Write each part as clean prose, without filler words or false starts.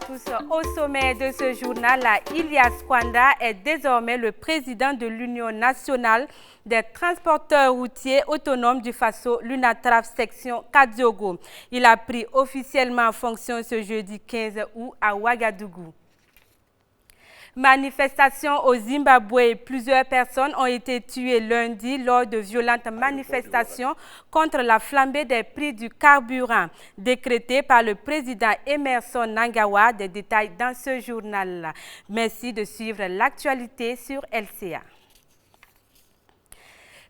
tous. Au sommet de ce journal, Ilyas Kwanda est désormais le président de l'Union nationale des transporteurs routiers autonomes du Faso, l'UNATRAF section Kadiogo. Il a pris officiellement fonction ce jeudi 15 août à Ouagadougou. Manifestation au Zimbabwe. Plusieurs personnes ont été tuées lundi lors de violentes manifestations contre la flambée des prix du carburant, décrétée par le président Emerson Mnangagwa. Des détails dans ce journal. Merci de suivre l'actualité sur LCA.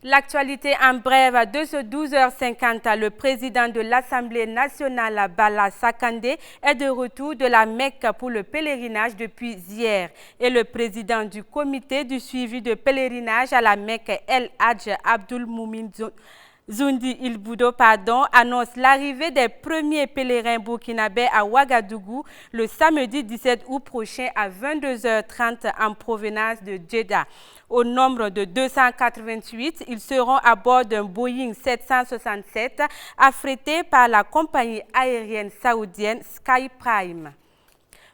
L'actualité en bref de ce 12h50, le président de l'Assemblée nationale, Bala Sakande, est de retour de la Mecque pour le pèlerinage depuis hier. Et le président du comité du suivi de pèlerinage à la Mecque, El Hadj Abdul Moumin Zoundi Ilboudo, annonce l'arrivée des premiers pèlerins burkinabés à Ouagadougou le samedi 17 août prochain à 22h30 en provenance de Jeddah. Au nombre de 288, ils seront à bord d'un Boeing 767 affrété par la compagnie aérienne saoudienne Skyprime.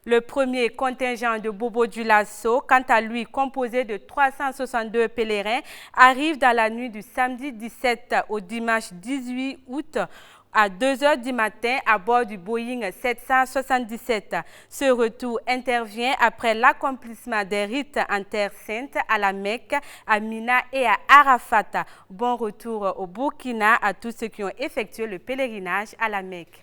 Le premier contingent de Bobo Dioulasso, quant à lui composé de 362 pèlerins, arrive dans la nuit du samedi 17 au dimanche 18 août à 2h du matin à bord du Boeing 777. Ce retour intervient après l'accomplissement des rites en Terre Sainte à la Mecque, à Mina et à Arafat. Bon retour au Burkina à tous ceux qui ont effectué le pèlerinage à la Mecque.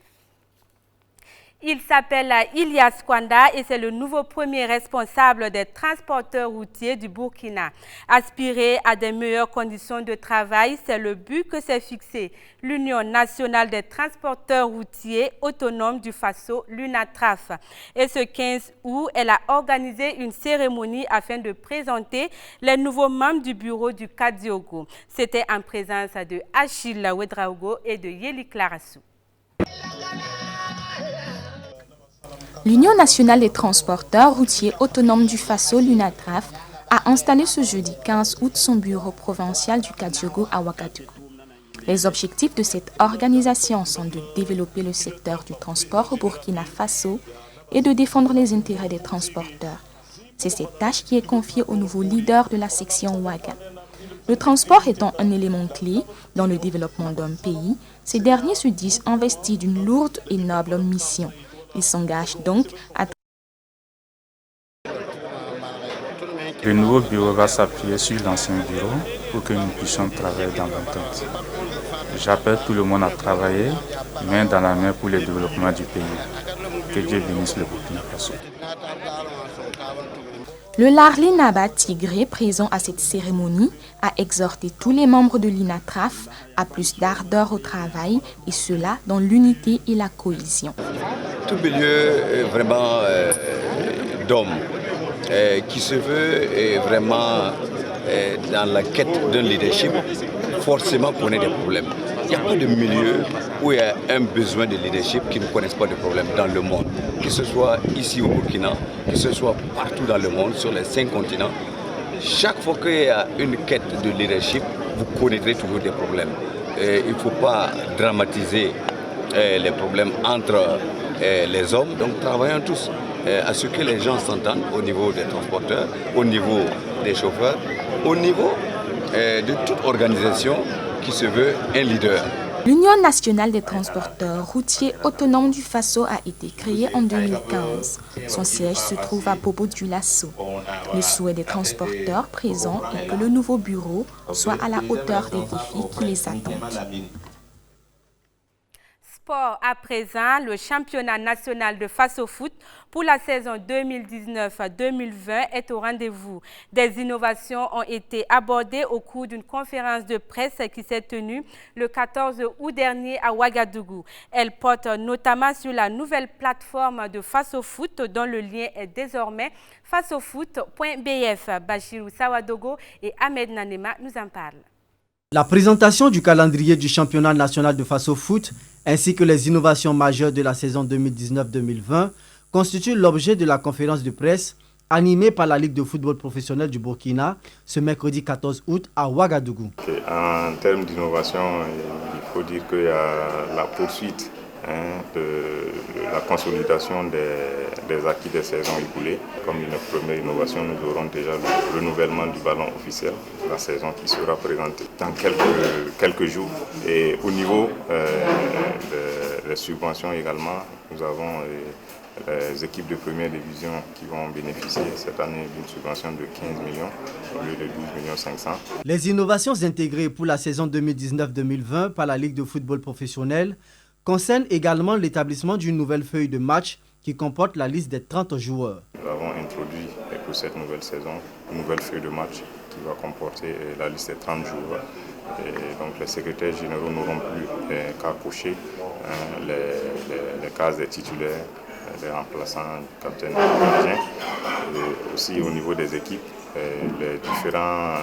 Il s'appelle Ilyas Kwanda et c'est le nouveau premier responsable des transporteurs routiers du Burkina. Aspirer à des meilleures conditions de travail, c'est le but que s'est fixé l'Union nationale des transporteurs routiers autonomes du Faso, l'UNATRAF. Et ce 15 août, elle a organisé une cérémonie afin de présenter les nouveaux membres du bureau du Kadiogo. C'était en présence de Achille Ouedraogo et de Yeli Clarassou. L'Union nationale des transporteurs routiers autonomes du Faso, l'UNATRAF, a installé ce jeudi 15 août son bureau provincial du Kadiogo à Ouagadougou. Les objectifs de cette organisation sont de développer le secteur du transport au Burkina Faso et de défendre les intérêts des transporteurs. C'est cette tâche qui est confiée au nouveau leader de la section Ouaga. Le transport étant un élément clé dans le développement d'un pays, ces derniers se disent investis d'une lourde et noble mission. Ils s'engagent donc à... Le nouveau bureau va s'appuyer sur l'ancien bureau pour que nous puissions travailler dans l'entente. J'appelle tout le monde à travailler main dans la main pour le développement du pays. Que Dieu bénisse le Burkina Faso. Le Larli Naba Tigré, présent à cette cérémonie, a exhorté tous les membres de l'UNATRAF à plus d'ardeur au travail, et cela dans l'unité et la cohésion. Tout milieu vraiment d'hommes qui se veut vraiment dans la quête d'un leadership, forcément connaît des problèmes. Il n'y a pas de milieu où il y a un besoin de leadership qui ne connaissent pas de problèmes dans le monde. Que ce soit ici au Burkina, que ce soit partout dans le monde, sur les 5 continents. Chaque fois qu'il y a une quête de leadership, vous connaîtrez toujours des problèmes. Il ne faut pas dramatiser les problèmes entre les hommes. Donc travaillons tous à ce que les gens s'entendent au niveau des transporteurs, au niveau des chauffeurs, au niveau de toute organisation qui se veut un leader. L'Union nationale des transporteurs routiers autonomes du Faso a été créée en 2015. Son siège se trouve à Bobo Dioulasso. Le souhait des transporteurs présents est que le nouveau bureau soit à la hauteur des défis qui les attendent. Sport à présent, le championnat national de Faso Foot pour la saison 2019-2020 est au rendez-vous. Des innovations ont été abordées au cours d'une conférence de presse qui s'est tenue le 14 août dernier à Ouagadougou. Elle porte notamment sur la nouvelle plateforme de Faso Foot dont le lien est désormais fasofoot.bf. Bachirou Sawadogo et Ahmed Nanema nous en parlent. La présentation du calendrier du championnat national de Faso Foot ainsi que les innovations majeures de la saison 2019-2020 constituent l'objet de la conférence de presse animée par la Ligue de football professionnel du Burkina ce mercredi 14 août à Ouagadougou. En termes d'innovation, il faut dire qu'il y a la poursuite de la consolidation des acquis des saisons écoulées. Comme une première innovation, nous aurons déjà le renouvellement du ballon officiel, la saison qui sera présentée dans quelques jours. Et au niveau des subventions également, nous avons les équipes de première division qui vont bénéficier cette année d'une subvention de 15 millions au lieu de 12,5 millions. Les innovations intégrées pour la saison 2019-2020 par la Ligue de football professionnel concernent également l'établissement d'une nouvelle feuille de match qui comporte la liste des 30 joueurs. Nous avons introduit pour cette nouvelle saison une nouvelle feuille de match qui va comporter la liste des 30 joueurs. Et donc les secrétaires généraux n'auront plus qu'à cocher les cases des titulaires, des remplaçants, du capitaine et du gardien. Et aussi au niveau des équipes, les différents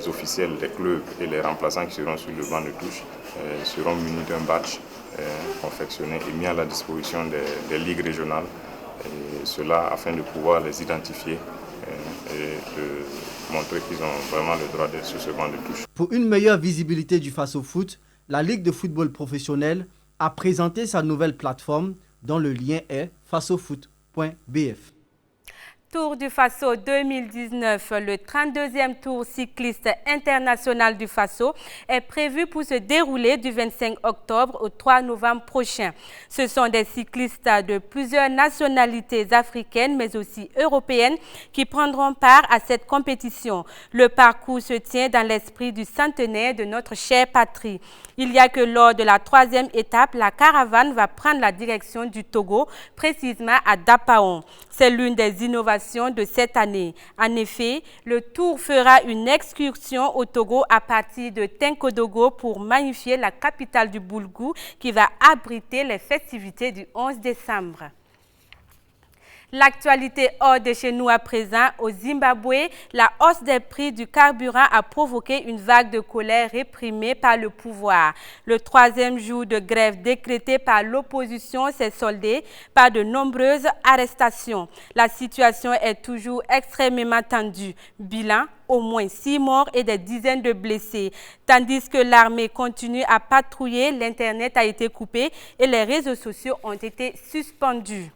officiels des clubs et les remplaçants qui seront sur le banc de touche seront munis d'un badge confectionné et mis à la disposition des ligues régionales. Et cela afin de pouvoir les identifier et de montrer qu'ils ont vraiment le droit d'être sur ce banc de touche. Pour une meilleure visibilité du Faso Foot, la Ligue de football professionnel a présenté sa nouvelle plateforme dont le lien est fasofoot.bf. Tour du Faso 2019, le 32e tour cycliste international du Faso est prévu pour se dérouler du 25 octobre au 3 novembre prochain. Ce sont des cyclistes de plusieurs nationalités africaines mais aussi européennes qui prendront part à cette compétition. Le parcours se tient dans l'esprit du centenaire de notre chère patrie. Il n'y a que lors de la 3e étape, la caravane va prendre la direction du Togo, précisément à Dapaon. C'est l'une des innovations de cette année. En effet, le tour fera une excursion au Togo à partir de Tinkodogo pour magnifier la capitale du Boulgou qui va abriter les festivités du 11 décembre. L'actualité hors de chez nous à présent, au Zimbabwe, la hausse des prix du carburant a provoqué une vague de colère réprimée par le pouvoir. Le 3e jour de grève décrété par l'opposition s'est soldé par de nombreuses arrestations. La situation est toujours extrêmement tendue. Bilan, au moins 6 morts et des dizaines de blessés. Tandis que l'armée continue à patrouiller, l'Internet a été coupé et les réseaux sociaux ont été suspendus.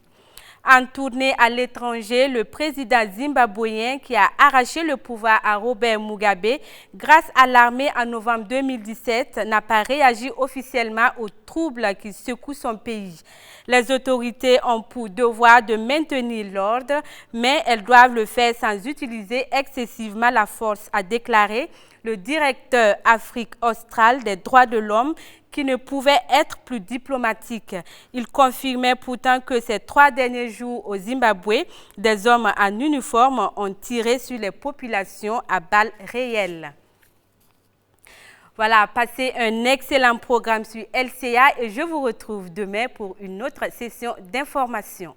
En tournée à l'étranger, le président zimbabwéen qui a arraché le pouvoir à Robert Mugabe grâce à l'armée en novembre 2017 n'a pas réagi officiellement aux troubles qui secouent son pays. Les autorités ont pour devoir de maintenir l'ordre, mais elles doivent le faire sans utiliser excessivement la force, a déclaré le directeur Afrique australe des droits de l'homme qui ne pouvait être plus diplomatique. Il confirmait pourtant que ces 3 derniers jours au Zimbabwe, des hommes en uniforme ont tiré sur les populations à balles réelles. Voilà, passez un excellent programme sur LCA et je vous retrouve demain pour une autre session d'information.